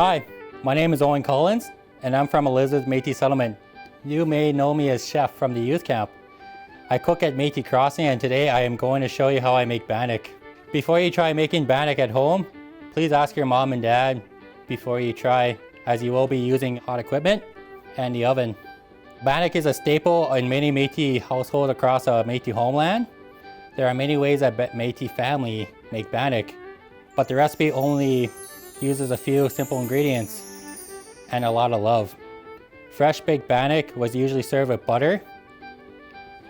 Hi, my name is Owen Collins, and I'm from Elizabeth Métis settlement. You may know me as Chef from the youth camp. I cook at Métis Crossing, and today I am going to show you how I make Bannock. Before you try making Bannock at home, please ask your mom and dad before you try, as you will be using hot equipment and the oven. Bannock is a staple in many Métis households across the Métis homeland. There are many ways that Métis family make Bannock, but the recipe only uses a few simple ingredients and a lot of love. Fresh baked Bannock was usually served with butter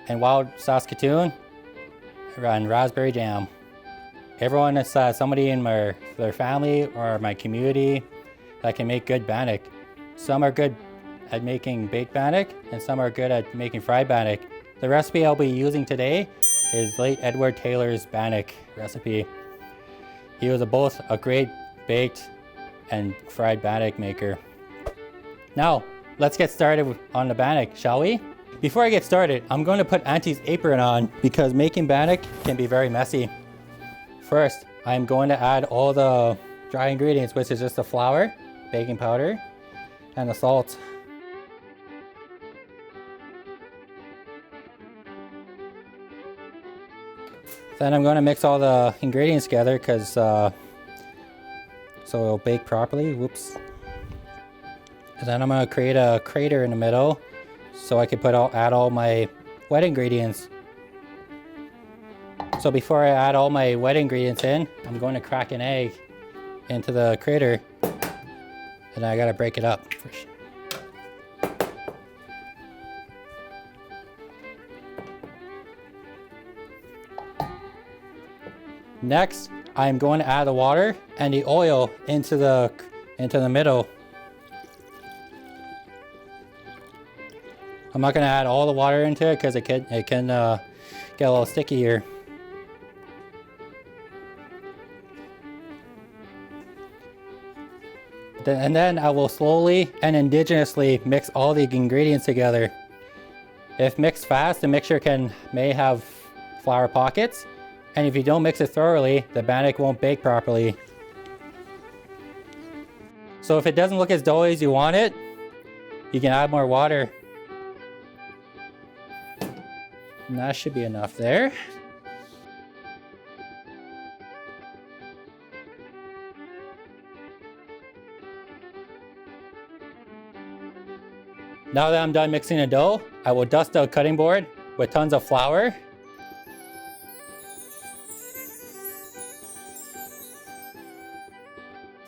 and wild Saskatoon and raspberry jam. Everyone has somebody in their family or my community that can make good Bannock. Some are good at making baked Bannock and some are good at making fried Bannock. The recipe I'll be using today is late Edward Taylor's Bannock recipe. He was both a great baked and fried Bannock maker. Now, let's get started on the Bannock, shall we? Before I get started, I'm going to put Auntie's apron on because making Bannock can be very messy. First, I'm going to add all the dry ingredients, which is just the flour, baking powder, and the salt. Then I'm going to mix all the ingredients together so it'll bake properly. Whoops. And then I'm going to create a crater in the middle so I can add all my wet ingredients. So before I add all my wet ingredients in, I'm going to crack an egg into the crater, and I got to break it up. Next, I'm going to add the water and the oil into the middle. I'm not going to add all the water into it because it can get a little sticky here. And then I will slowly and indigenously mix all the ingredients together. If mixed fast, the mixture may have flour pockets. And if you don't mix it thoroughly, the Bannock won't bake properly. So if it doesn't look as doughy as you want it, you can add more water. And that should be enough there. Now that I'm done mixing the dough, I will dust the cutting board with tons of flour.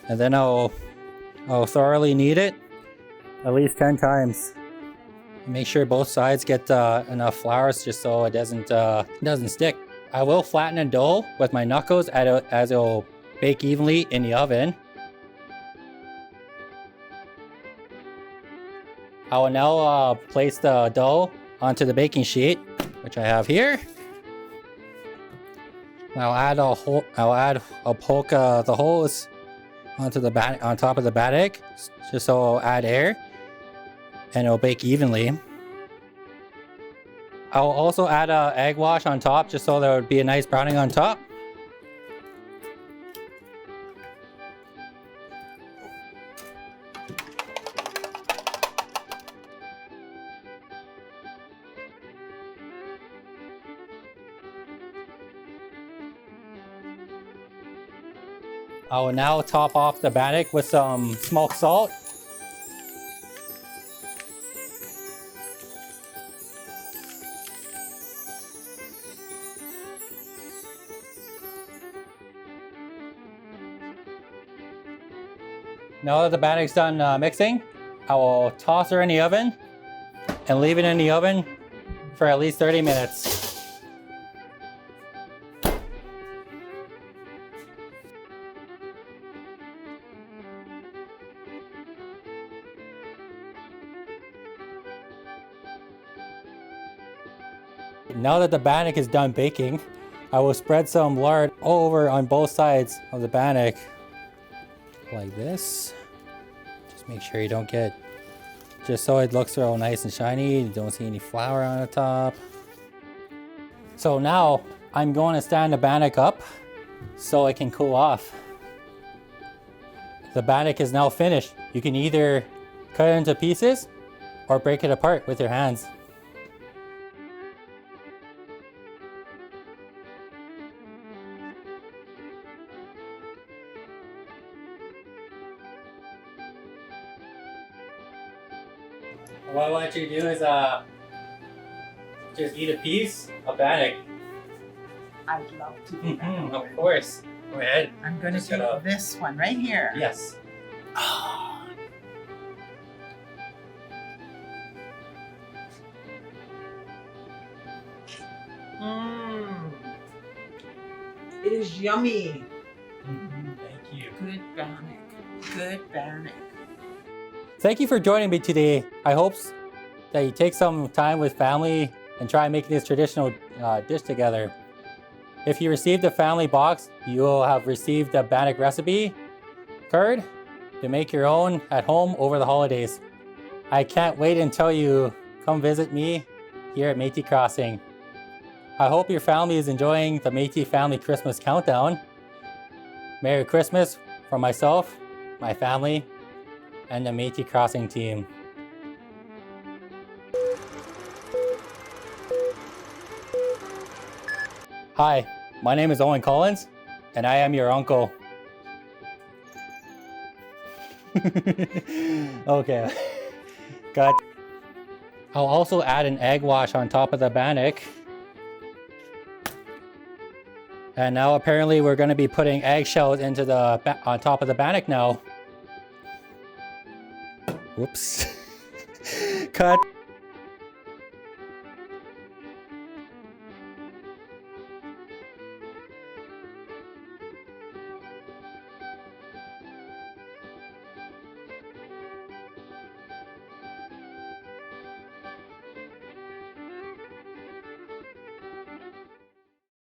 And then I'll thoroughly knead it at least 10 times. Make sure both sides get enough flour just so it doesn't stick. I will flatten the dough with my knuckles as it will bake evenly in the oven. I will now place the dough onto the baking sheet, which I have here. I'll poke the holes on top of the Bannock, just so I'll add air and it'll bake evenly. I'll also add egg wash on top just so there would be a nice browning on top. I will now top off the Bannock with some smoked salt. Now that the Bannock's done mixing, I will toss her in the oven and leave it in the oven for at least 30 minutes. Now that the Bannock is done baking, I will spread some lard over on both sides of the Bannock, like this. Just make sure you don't get, just so it looks real nice and shiny, you don't see any flour on the top. So now I'm going to stand the Bannock up so it can cool off. The bannock is now finished. You can either cut it into pieces or break it apart with your hands. What I want you to do is just eat a piece of bannock. I'd love to do that. Of course. Go ahead. I'm going to Just take gotta- this one right here. Yes. Mmm. It is yummy. Thank you. Good bannock. Good bannock. Thank you for joining me today. I hope that you take some time with family and try making this traditional dish together. If you received a family box, you will have received a bannock recipe card to make your own at home over the holidays. I can't wait until you come visit me here at Métis Crossing. I hope your family is enjoying the Métis Family Christmas Countdown. Merry Christmas from myself, my family, and the Métis Crossing team. Hi, my name is Owen Collins, and I am your uncle. Okay, got. I'll also add an egg wash on top of the bannock. And now apparently we're going to be putting eggshells into the on top of the bannock now. Whoops. Cut.